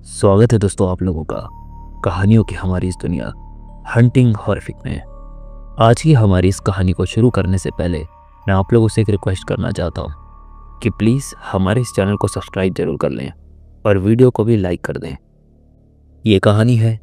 स्वागत है दोस्तों आप लोगों का कहानियों की हमारी इस दुनिया हंटिंग हॉरिफिक में। आज की हमारी इस कहानी को शुरू करने से पहले मैं आप लोगों से एक रिक्वेस्ट करना चाहता हूँ कि प्लीज़ हमारे इस चैनल को सब्सक्राइब जरूर कर लें और वीडियो को भी लाइक कर दें। ये कहानी है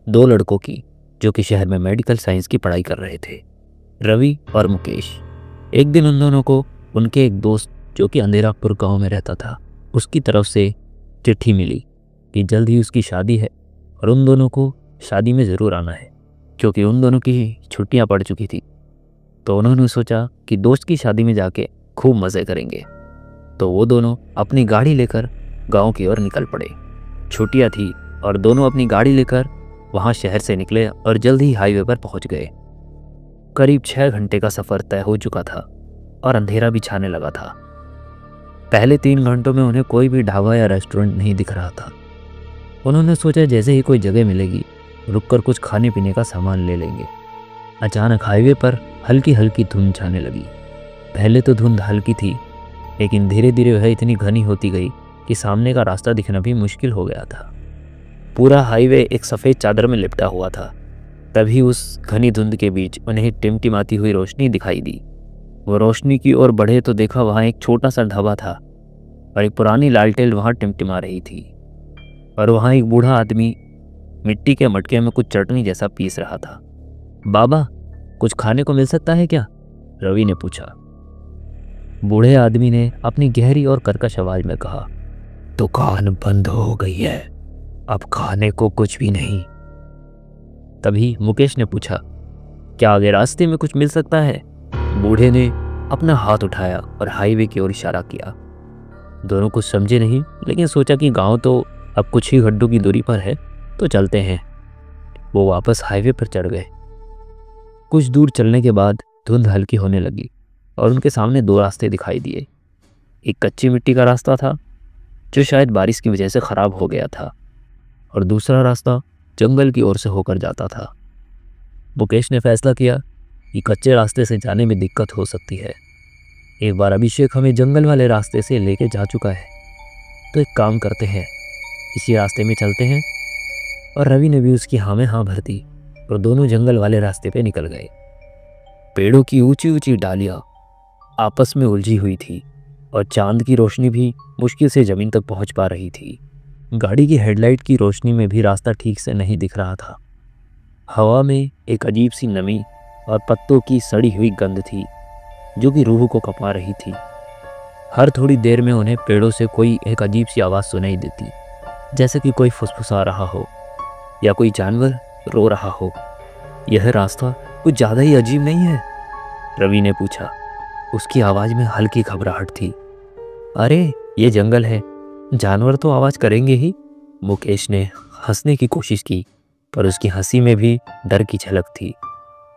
दो लड़कों की जो कि शहर में मेडिकल साइंस की पढ़ाई कर रहे थे, रवि और मुकेश। एक दिन उन दोनों को उनके एक दोस्त जो कि अंधेरापुर गाँव में रहता था उसकी तरफ से चिट्ठी मिली कि जल्द ही उसकी शादी है और उन दोनों को शादी में ज़रूर आना है, क्योंकि उन दोनों की छुट्टियां पड़ चुकी थी। तो उन्होंने सोचा कि दोस्त की शादी में जाके खूब मज़े करेंगे। तो वो दोनों अपनी गाड़ी लेकर गांव की ओर निकल पड़े। छुट्टियां थी और दोनों अपनी गाड़ी लेकर वहां शहर से निकले और जल्द ही हाईवे पर पहुंच गए। करीब 6 घंटे का सफ़र तय हो चुका था और अंधेरा भी छाने लगा था। पहले 3 घंटों में उन्हें कोई भी ढाबा या रेस्टोरेंट नहीं दिख रहा था। उन्होंने सोचा जैसे ही कोई जगह मिलेगी रुककर कुछ खाने पीने का सामान ले लेंगे। अचानक हाईवे पर हल्की हल्की धुंध छाने लगी। पहले तो धुंध हल्की थी, लेकिन धीरे धीरे वह इतनी घनी होती गई कि सामने का रास्ता दिखना भी मुश्किल हो गया था। पूरा हाईवे एक सफ़ेद चादर में लिपटा हुआ था। तभी उस घनी धुंध के बीच उन्हें टिमटिमाती हुई रोशनी दिखाई दी। वो रोशनी की ओर बढ़े तो देखा वहाँ एक छोटा सा ढाबा था और एक पुरानी लालटेन वहाँ टिमटिमा रही थी। और वहाँ एक बूढ़ा आदमी मिट्टी के मटके में कुछ चटनी जैसा पीस रहा था। बाबा, कुछ खाने को मिल सकता है क्या? रवि ने पूछा। बूढ़े आदमी ने अपनी गहरी और कर्कश आवाज में कहा, दुकान बंद हो गई है, अब खाने को कुछ भी नहीं। तभी मुकेश ने पूछा, क्या आगे रास्ते में कुछ मिल सकता है? बूढ़े ने अपना हाथ उठाया और हाईवे की ओर इशारा किया। दोनों कुछ समझे नहीं, लेकिन सोचा कि गांव तो अब कुछ ही गड्ढों की दूरी पर है, तो चलते हैं। वो वापस हाईवे पर चढ़ गए। कुछ दूर चलने के बाद धुंध हल्की होने लगी और उनके सामने 2 रास्ते दिखाई दिए। एक कच्ची मिट्टी का रास्ता था जो शायद बारिश की वजह से ख़राब हो गया था, और दूसरा रास्ता जंगल की ओर से होकर जाता था। मुकेश ने फैसला किया कि कच्चे रास्ते से जाने में दिक्कत हो सकती है। एक बार अभिषेक हमें जंगल वाले रास्ते से लेके जा चुका है, तो एक काम करते हैं, इसी रास्ते में चलते हैं। और रवि ने भी उसकी हाँ में हाँ भर दी और दोनों जंगल वाले रास्ते पे निकल गए। पेड़ों की ऊंची ऊंची डालियां आपस में उलझी हुई थी और चांद की रोशनी भी मुश्किल से जमीन तक पहुंच पा रही थी। गाड़ी की हेडलाइट की रोशनी में भी रास्ता ठीक से नहीं दिख रहा था। हवा में एक अजीब सी नमी और पत्तों की सड़ी हुई गंध थी जो कि रूह को कपा रही थी। हर थोड़ी देर में उन्हें पेड़ों से कोई एक अजीब सी आवाज़ सुनाई देती, जैसे कि कोई फुसफुसा रहा हो या कोई जानवर रो रहा हो। यह रास्ता कुछ ज़्यादा ही अजीब नहीं है? रवि ने पूछा। उसकी आवाज़ में हल्की घबराहट थी। अरे ये जंगल है, जानवर तो आवाज़ करेंगे ही। मुकेश ने हंसने की कोशिश की, पर उसकी हंसी में भी डर की झलक थी।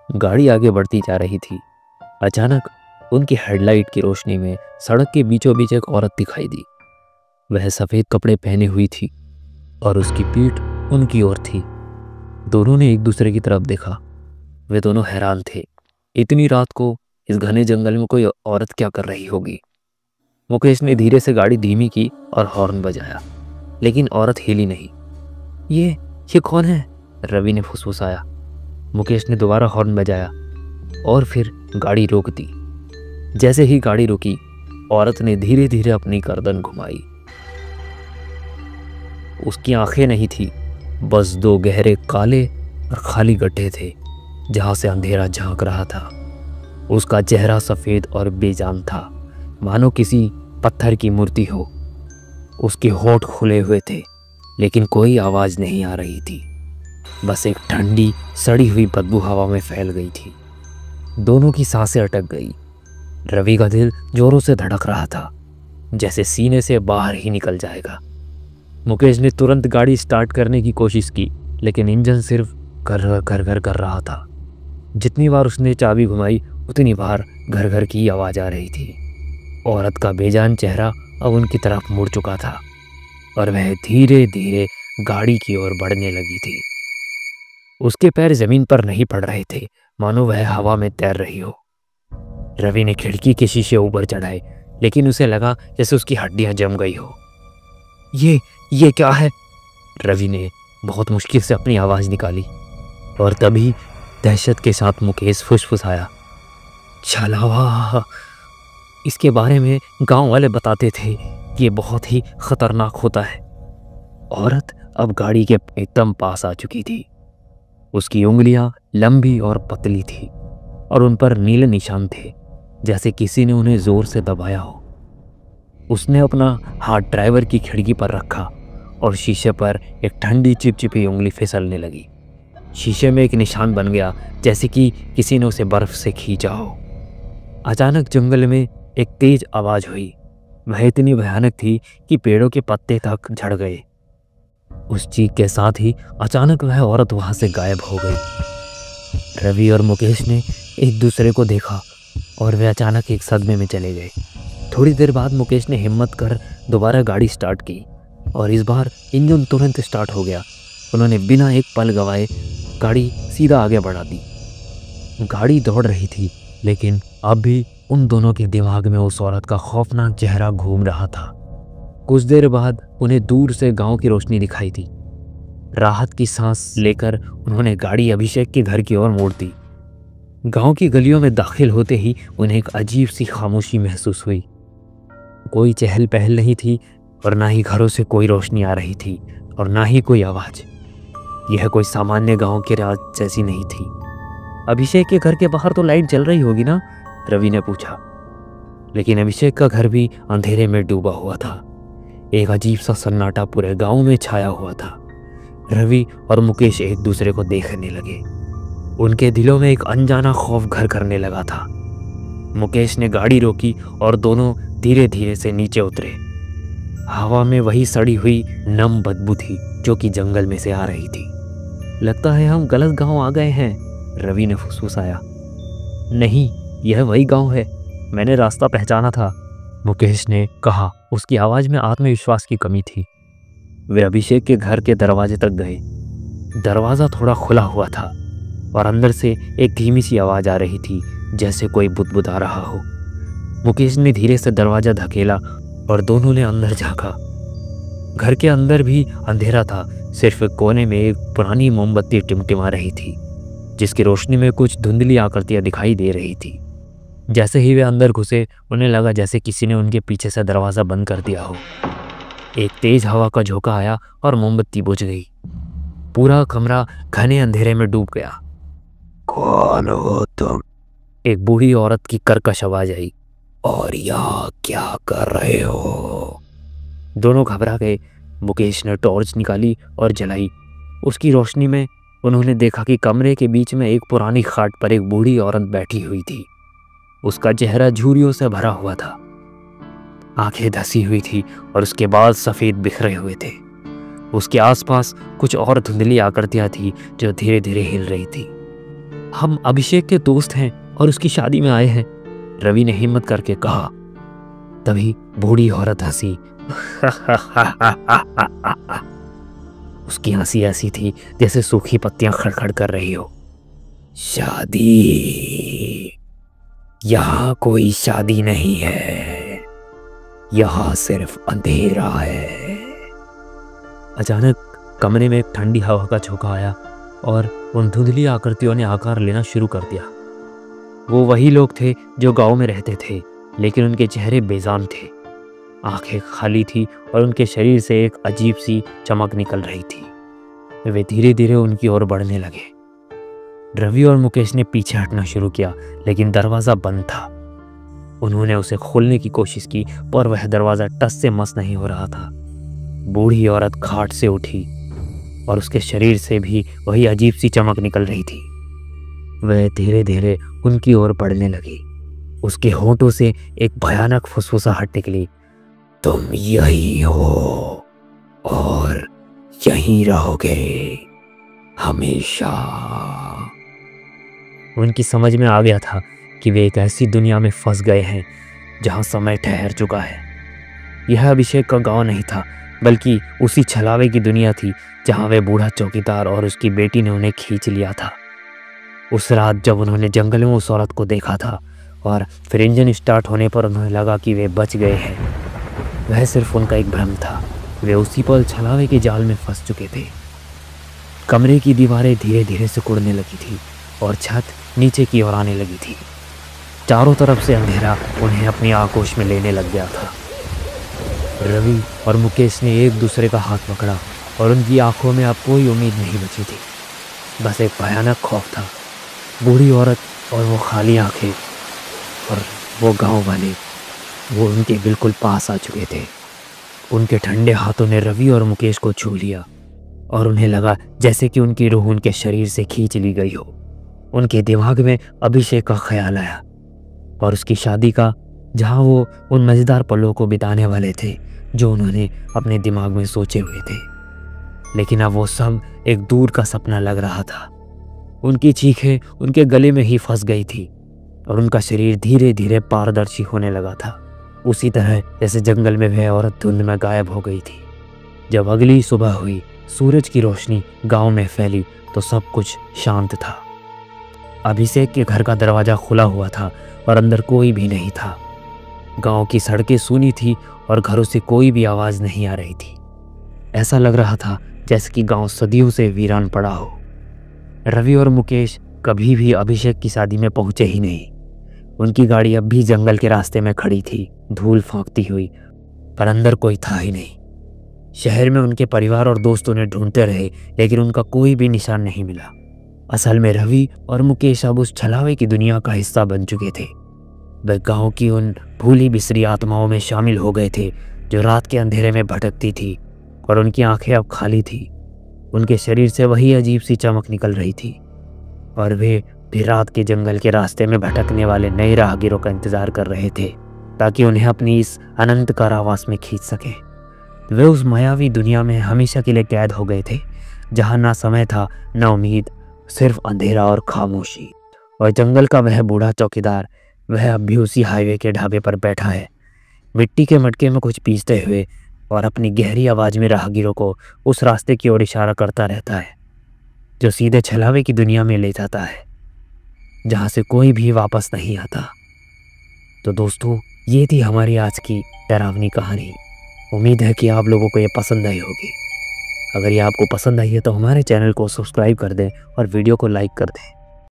गाड़ी आगे बढ़ती जा रही थी। अचानक उनकी हेडलाइट की रोशनी में सड़क के बीचों बीच एक औरत दिखाई दी। वह सफ़ेद कपड़े पहने हुई थी और उसकी पीठ उनकी ओर थी। दोनों ने एक दूसरे की तरफ देखा। वे दोनों हैरान थे। इतनी रात को इस घने जंगल में कोई औरत क्या कर रही होगी? मुकेश ने धीरे से गाड़ी धीमी की और हॉर्न बजाया, लेकिन औरत हिली नहीं। ये कौन है? रवि ने फुसफुसाया। मुकेश ने दोबारा हॉर्न बजाया और फिर गाड़ी रोक दी। जैसे ही गाड़ी रुकी, औरत ने धीरे धीरे अपनी गर्दन घुमाई। उसकी आंखें नहीं थी, बस 2 गहरे काले और खाली गड्ढे थे जहां से अंधेरा झांक रहा था। उसका चेहरा सफ़ेद और बेजान था, मानो किसी पत्थर की मूर्ति हो। उसके होंठ खुले हुए थे, लेकिन कोई आवाज़ नहीं आ रही थी। बस एक ठंडी सड़ी हुई बदबू हवा में फैल गई थी। दोनों की सांसें अटक गई। रवि का दिल जोरों से धड़क रहा था, जैसे सीने से बाहर ही निकल जाएगा। मुकेश ने तुरंत गाड़ी स्टार्ट करने की कोशिश की, लेकिन इंजन सिर्फ घर घर कर रहा था। जितनी बार उसने चाबी घुमाई उतनी बार घर घर की आवाज़ आ रही थी। औरत का बेजान चेहरा अब उनकी तरफ मुड़ चुका था और वह धीरे धीरे गाड़ी की ओर बढ़ने लगी थी। उसके पैर जमीन पर नहीं पड़ रहे थे, मानो वह हवा में तैर रही हो। रवि ने खिड़की के शीशे ऊपर चढ़ाए, लेकिन उसे लगा जैसे उसकी हड्डियां जम गई हो। ये क्या है? रवि ने बहुत मुश्किल से अपनी आवाज़ निकाली और तभी दहशत के साथ मुकेश फुसफुसाया, छलावा। इसके बारे में गांव वाले बताते थे कि ये बहुत ही खतरनाक होता है। औरत अब गाड़ी के एकदम पास आ चुकी थी। उसकी उंगलियां लंबी और पतली थी और उन पर नीले निशान थे, जैसे किसी ने उन्हें जोर से दबाया हो। उसने अपना हाथ ड्राइवर की खिड़की पर रखा और शीशे पर एक ठंडी चिपचिपी उंगली फिसलने लगी। शीशे में एक निशान बन गया, जैसे कि किसी ने उसे बर्फ से खींचा हो। अचानक जंगल में एक तेज आवाज़ हुई। वह इतनी भयानक थी कि पेड़ों के पत्ते तक झड़ गए। उस चीख के साथ ही अचानक वह औरत वहां से गायब हो गई। रवि और मुकेश ने एक दूसरे को देखा और वे अचानक एक सदमे में चले गए। थोड़ी देर बाद मुकेश ने हिम्मत कर दोबारा गाड़ी स्टार्ट की और इस बार इंजन तुरंत स्टार्ट हो गया। उन्होंने बिना एक पल गवाए गाड़ी सीधा आगे बढ़ा दी। गाड़ी दौड़ रही थी, लेकिन अब भी उन दोनों के दिमाग में उस औरत का खौफनाक चेहरा घूम रहा था। कुछ देर बाद उन्हें दूर से गांव की रोशनी दिखाई दी। राहत की सांस लेकर उन्होंने गाड़ी अभिषेक के घर की ओर मोड़ दी। गांव की गलियों में दाखिल होते ही उन्हें एक अजीब सी खामोशी महसूस हुई। कोई चहल पहल नहीं थी और ना ही घरों से कोई रोशनी आ रही थी और ना ही कोई आवाज़। यह कोई सामान्य गांव की रात जैसी नहीं थी। अभिषेक के घर के बाहर तो लाइट जल रही होगी ना? रवि ने पूछा। लेकिन अभिषेक का घर भी अंधेरे में डूबा हुआ था। एक अजीब सा सन्नाटा पूरे गांव में छाया हुआ था। रवि और मुकेश एक दूसरे को देखने लगे। उनके दिलों में एक अनजाना खौफ घर करने लगा था। मुकेश ने गाड़ी रोकी और दोनों धीरे धीरे से नीचे उतरे। हवा में वही सड़ी हुई नम बदबू थी जो कि जंगल में से आ रही थी। लगता है हम गलत गांव आ गए हैं, रवि ने फुसफुसाया। नहीं, यह वही गांव है, मैंने रास्ता पहचाना था, मुकेश ने कहा। उसकी आवाज़ में आत्मविश्वास की कमी थी। वे अभिषेक के घर के दरवाजे तक गए। दरवाज़ा थोड़ा खुला हुआ था और अंदर से एक धीमी सी आवाज़ आ रही थी, जैसे कोई बुदबुदा रहा हो। मुकेश ने धीरे से दरवाज़ा धकेला और दोनों ने अंदर झांका। घर के अंदर भी अंधेरा था। सिर्फ एक कोने में एक पुरानी मोमबत्ती टिमटिमा रही थी, जिसकी रोशनी में कुछ धुंधली आकृतियां दिखाई दे रही थी। जैसे ही वे अंदर घुसे, उन्हें लगा जैसे किसी ने उनके पीछे से दरवाज़ा बंद कर दिया हो। एक तेज हवा का झोंका आया और मोमबत्ती बुझ गई। पूरा कमरा घने अंधेरे में डूब गया। कौन हो तुम? एक बूढ़ी औरत की कर्कश आवाज आई। और यहाँ क्या कर रहे हो? दोनों घबरा गए। मुकेश ने टॉर्च निकाली और जलाई। उसकी रोशनी में उन्होंने देखा कि कमरे के बीच में एक पुरानी खाट पर एक बूढ़ी औरत बैठी हुई थी। उसका चेहरा झुर्रियों से भरा हुआ था, आंखें धसी हुई थी और उसके बाल सफ़ेद बिखरे हुए थे। उसके आसपास कुछ और धुंधली आकृतियां थी जो धीरे धीरे हिल रही थी। हम अभिषेक के दोस्त हैं और उसकी शादी में आए हैं, रवि ने हिम्मत करके कहा। तभी बूढ़ी औरत हंसी। उसकी हंसी ऐसी थी जैसे सूखी पत्तियां खड़खड़ कर रही हो। शादी? यहाँ कोई शादी नहीं है, यहाँ सिर्फ अंधेरा है। अचानक कमरे में एक ठंडी हवा का झोंका आया और उन धुंधली आकृतियों ने आकार लेना शुरू कर दिया। वो वही लोग थे जो गांव में रहते थे, लेकिन उनके चेहरे बेजान थे। आंखें खाली थी और उनके शरीर से एक अजीब सी चमक निकल रही थी। वे धीरे धीरे उनकी ओर बढ़ने लगे। रवि और मुकेश ने पीछे हटना शुरू किया, लेकिन दरवाज़ा बंद था। उन्होंने उसे खोलने की कोशिश की, पर वह दरवाज़ा टस से मस नहीं हो रहा था। बूढ़ी औरत खाट से उठी और उसके शरीर से भी वही अजीब सी चमक निकल रही थी। वह धीरे धीरे उनकी ओर बढ़ने लगी। उसके होंठों से एक भयानक फुसफुसाहट निकली। तुम यही हो और यहीं रहोगे हमेशा। उनकी समझ में आ गया था कि वे एक ऐसी दुनिया में फंस गए हैं जहां समय ठहर चुका है। यह अभिषेक का गांव नहीं था, बल्कि उसी छलावे की दुनिया थी जहां वे बूढ़ा चौकीदार और उसकी बेटी ने उन्हें खींच लिया था। उस रात जब उन्होंने जंगल में उस औरत को देखा था और फिर इंजन स्टार्ट होने पर उन्हें लगा कि वे बच गए हैं, वह सिर्फ उनका एक भ्रम था। वे उसी पल छलावे के जाल में फंस चुके थे। कमरे की दीवारें धीरे धीरे सिकुड़ने लगी थी और छत नीचे की ओर आने लगी थी। चारों तरफ से अंधेरा उन्हें अपनी आगोश में लेने लग गया था। रवि और मुकेश ने एक दूसरे का हाथ पकड़ा और उनकी आंखों में अब कोई उम्मीद नहीं बची थी, बस एक भयानक खौफ था। बूढ़ी औरत और वो खाली आंखें और वो गांव वाले, वो उनके बिल्कुल पास आ चुके थे। उनके ठंडे हाथों ने रवि और मुकेश को छू लिया और उन्हें लगा जैसे कि उनकी रूह उनके शरीर से खींच ली गई हो। उनके दिमाग में अभिषेक का ख्याल आया और उसकी शादी का, जहां वो उन मज़ेदार पलों को बिताने वाले थे जो उन्होंने अपने दिमाग में सोचे हुए थे। लेकिन अब वो सब एक दूर का सपना लग रहा था। उनकी चीखें उनके गले में ही फंस गई थी और उनका शरीर धीरे धीरे पारदर्शी होने लगा था, उसी तरह जैसे जंगल में वह औरत धुंध में गायब हो गई थी। जब अगली सुबह हुई, सूरज की रोशनी गांव में फैली तो सब कुछ शांत था। अभिषेक के घर का दरवाज़ा खुला हुआ था और अंदर कोई भी नहीं था। गांव की सड़कें सूनी थी और घरों से कोई भी आवाज़ नहीं आ रही थी। ऐसा लग रहा था जैसे कि गांव सदियों से वीरान पड़ा हो। रवि और मुकेश कभी भी अभिषेक की शादी में पहुंचे ही नहीं। उनकी गाड़ी अब भी जंगल के रास्ते में खड़ी थी, धूल फेंकती हुई, पर अंदर कोई था ही नहीं। शहर में उनके परिवार और दोस्त उन्हें ढूंढते रहे, लेकिन उनका कोई भी निशान नहीं मिला। असल में रवि और मुकेश अब उस छलावे की दुनिया का हिस्सा बन चुके थे। वे गांव की उन भूली बिसरी आत्माओं में शामिल हो गए थे जो रात के अंधेरे में भटकती थी, और उनकी आंखें अब खाली थी। उनके शरीर से वही अजीब सी चमक निकल रही थी और वे भी रात के जंगल के रास्ते में भटकने वाले नए राहगीरों का इंतजार कर रहे थे ताकि उन्हें अपनी इस अनंत कारावास में खींच सके। वे उस मायावी दुनिया में हमेशा के लिए कैद हो गए थे जहां ना समय था, ना उम्मीद, सिर्फ अंधेरा और खामोशी। और जंगल का वह बूढ़ा चौकीदार, वह अब भी उसी हाईवे के ढाबे पर बैठा है, मिट्टी के मटके में कुछ पीसते हुए, और अपनी गहरी आवाज में राहगीरों को उस रास्ते की ओर इशारा करता रहता है जो सीधे छलावे की दुनिया में ले जाता है, जहां से कोई भी वापस नहीं आता। तो दोस्तों, ये थी हमारी आज की डरावनी कहानी। उम्मीद है कि आप लोगों को ये पसंद आई होगी। अगर ये आपको पसंद आई है तो हमारे चैनल को सब्सक्राइब कर दें और वीडियो को लाइक कर दें।